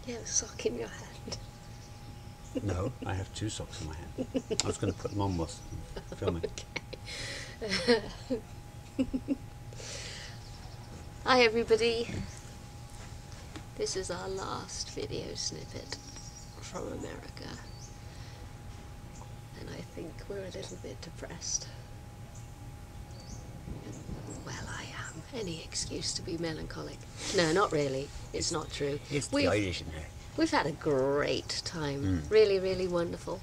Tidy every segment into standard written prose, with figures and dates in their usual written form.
You have a sock in your hand. No, I have 2 socks in my hand. I was going to put them on whilst filming. Okay. Hi everybody. This is our last video snippet from America. And I think we're a little bit depressed. Well, I am. Any excuse to be melancholic. No, not really. It's not true. It's the Irish in there. We've had a great time. Really, really wonderful.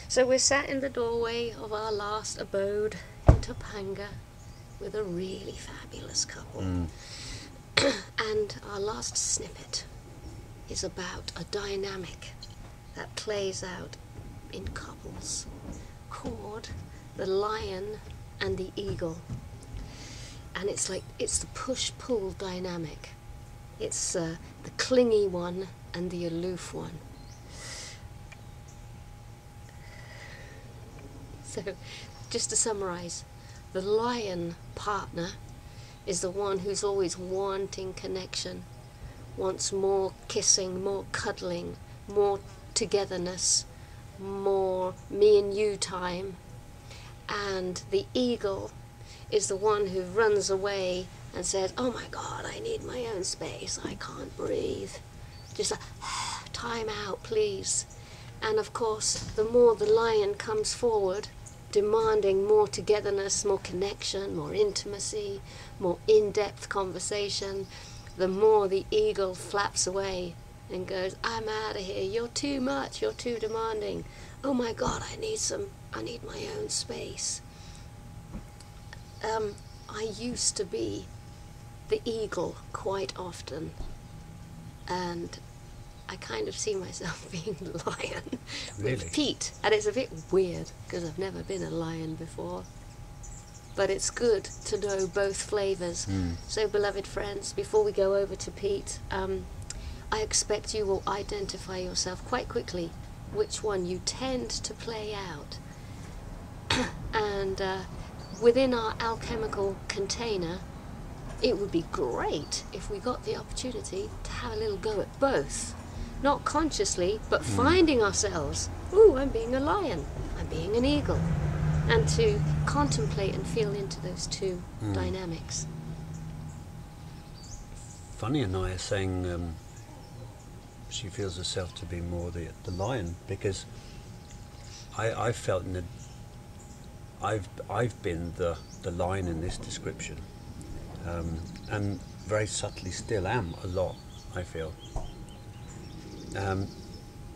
So we're sat in the doorway of our last abode in Topanga with a really fabulous couple. And our last snippet is about a dynamic that plays out in couples called the lion and the eagle. And it's the push-pull dynamic. It's the clingy one and the aloof one. So, just to summarize, the lion partner is the one who's always wanting connection, wants more kissing, more cuddling, more togetherness, more me and you time. And the eagle is the one who runs away and says, oh my God, I need my own space, I can't breathe. Just like, time out, please. And of course, the more the lion comes forward, demanding more togetherness, more connection, more intimacy, more in-depth conversation, the more the eagle flaps away and goes, I'm out of here, you're too much, you're too demanding. Oh my God, I need my own space. I used to be the eagle quite often, and I kind of see myself being the lion with Pete, and it's a bit weird because I've never been a lion before, but it's good to know both flavours. So beloved friends, before we go over to Pete, I expect you will identify yourself quite quickly which one you tend to play out. And within our alchemical container, it would be great if we got the opportunity to have a little go at both. Not consciously, but finding ourselves, ooh, I'm being a lion, I'm being an eagle. And to contemplate and feel into those two dynamics. Funny, Anaiya saying she feels herself to be more the lion, because I felt in the I've been the lion in this description, and very subtly still am a lot, I feel.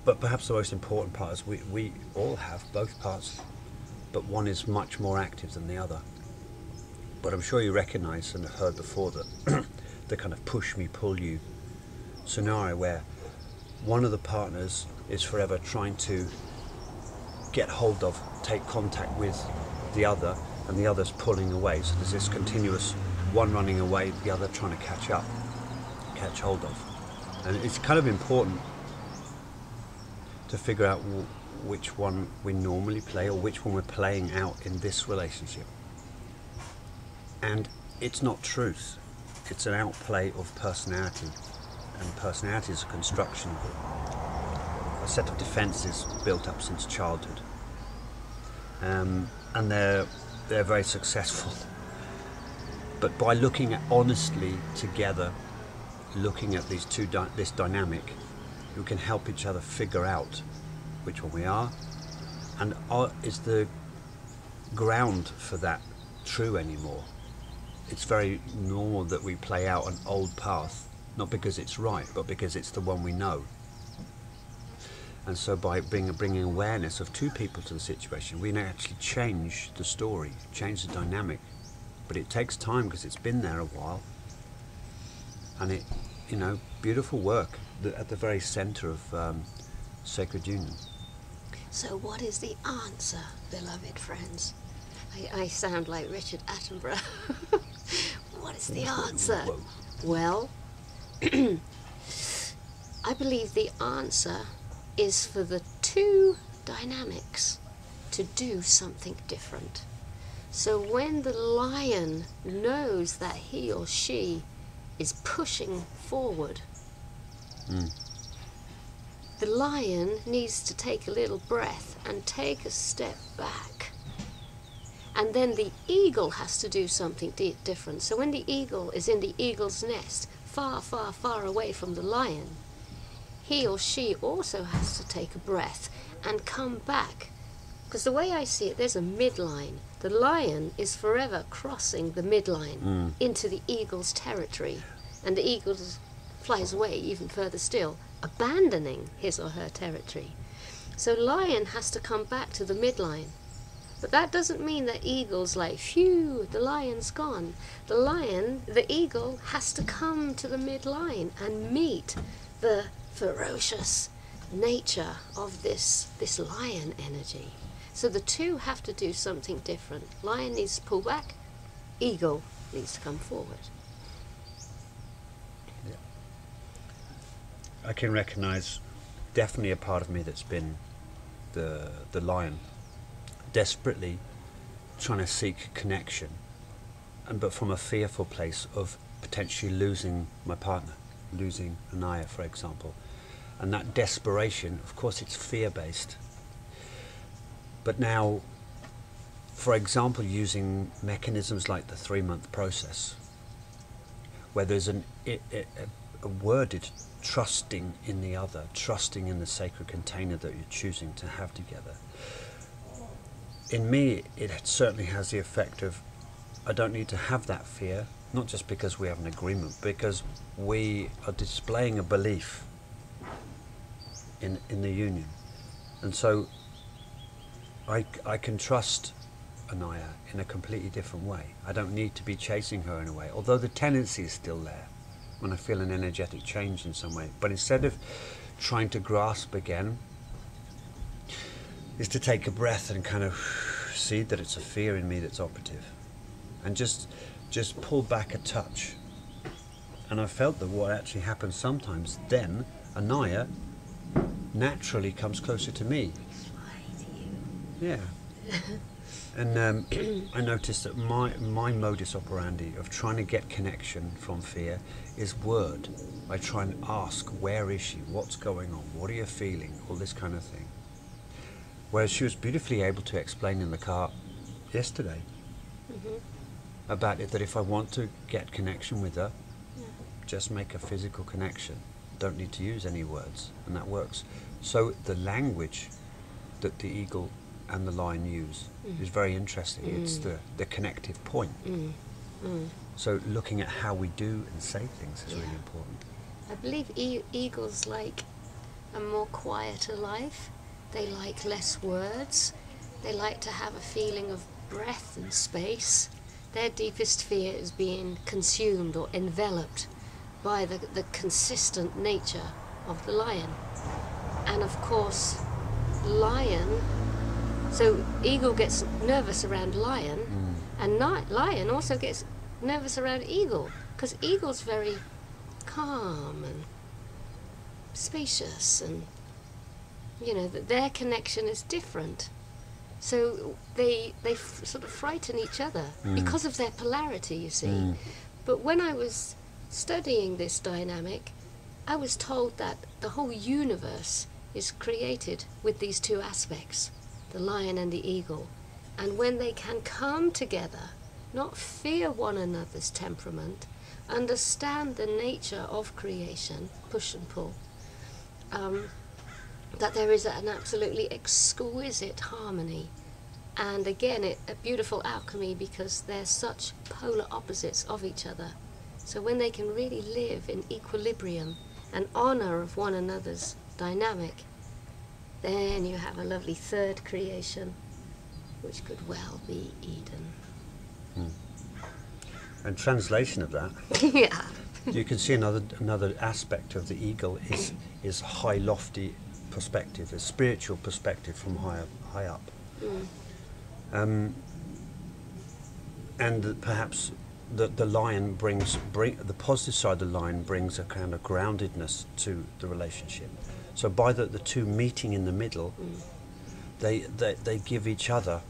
But perhaps the most important part is we all have both parts, but one is much more active than the other. But I'm sure you recognise and have heard before that the kind of push me, pull you scenario where one of the partners is forever trying to get hold of, take contact with the other, and the other's pulling away. So there's this continuous one running away, the other trying to catch hold of. And it's kind of important to figure out which one we normally play or which one we're playing out in this relationship. And it's not truth, it's an outplay of personality. And personality is a construction, a set of defences built up since childhood. And they're very successful. But by looking at honestly together, looking at these this dynamic, we can help each other figure out which one we are, and is the ground for that true anymore. It's very normal that we play out an old path, not because it's right, but because it's the one we know. And so by bringing awareness of two people to the situation, we can actually change the story, change the dynamic. But it takes time because it's been there a while. And it, beautiful work at the very centre of sacred union. So what is the answer, beloved friends? I sound like Richard Attenborough. What is the answer? Well, I believe the answer is for the two dynamics to do something different. So when the lion knows that he or she is pushing forward, the lion needs to take a little breath and take a step back. And then the eagle has to do something different. So when the eagle is in the eagle's nest, far, far, far away from the lion, he or she also has to take a breath and come back. Because the way I see it, there's a midline. The lion is forever crossing the midline into the eagle's territory. And the eagle flies away even further still, abandoning his or her territory. So lion has to come back to the midline. But that doesn't mean that eagle's like, phew, the lion's gone. The eagle has to come to the midline and meet the ferocious nature of this lion energy. So the two have to do something different. Lion needs to pull back, eagle needs to come forward. Yeah. I can recognize definitely a part of me that's been the lion, desperately trying to seek connection, but from a fearful place of potentially losing my partner, losing Anaiya, for example. And that desperation, of course, it's fear-based. But now, for example, using mechanisms like the 3-month process, where there's a worded trusting in the other, trusting in the sacred container that you're choosing to have together. In me, it certainly has the effect of, I don't need to have that fear, not just because we have an agreement, because we are displaying a belief in the union. And so I can trust Anaiya in a completely different way. I don't need to be chasing her in a way, although the tendency is still there when I feel an energetic change in some way. But instead of trying to grasp again, is to take a breath and kind of see that it's a fear in me that's operative, and just pull back a touch. And I felt that what actually happens sometimes, then Anaiya naturally comes closer to me. Yeah. And I noticed that my modus operandi of trying to get connection from fear is word. I try and ask, where is she? What's going on? What are you feeling? All this kind of thing. Whereas she was beautifully able to explain in the car yesterday about it, that if I want to get connection with her, just make a physical connection. Don't need to use any words, and that works. So the language that the eagle and the lion use is very interesting. It's the connective point. So looking at how we do and say things is really important. I believe eagles like a more quieter life. They like less words. They like to have a feeling of breath and space. Their deepest fear is being consumed or enveloped by the consistent nature of the lion. And of course, lion, so eagle gets nervous around lion, and lion also gets nervous around eagle, because eagle's very calm and spacious, and you know that their connection is different. So they sort of frighten each other because of their polarity, you see. But when I was studying this dynamic, I was told that the whole universe is created with these two aspects, the lion and the eagle. And when they can come together, not fear one another's temperament, understand the nature of creation, push and pull, that there is an absolutely exquisite harmony. And again, a beautiful alchemy, because they're such polar opposites of each other. So when they can really live in equilibrium and honor of one another's dynamic, then you have a lovely third creation, which could well be Eden. And translation of that, Yeah. you can see another aspect of the eagle is high, lofty perspective, a spiritual perspective from high up. And perhaps the lion brings the positive side of the lion brings a kind of groundedness to the relationship. So by the two meeting in the middle, they give each other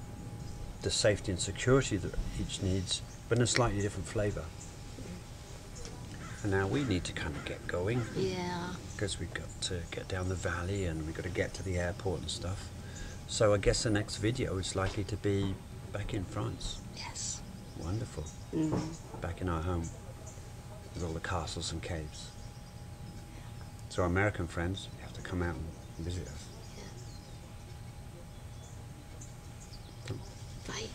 the safety and security that each needs, but in a slightly different flavour. And now we need to kind of get going. Yeah. Because we've got to get down the valley and we've got to get to the airport and stuff. So I guess the next video is likely to be back in France. Yes. Wonderful. Back in our home with all the castles and caves. So our American friends, you have to come out and visit us. Yeah. Bye.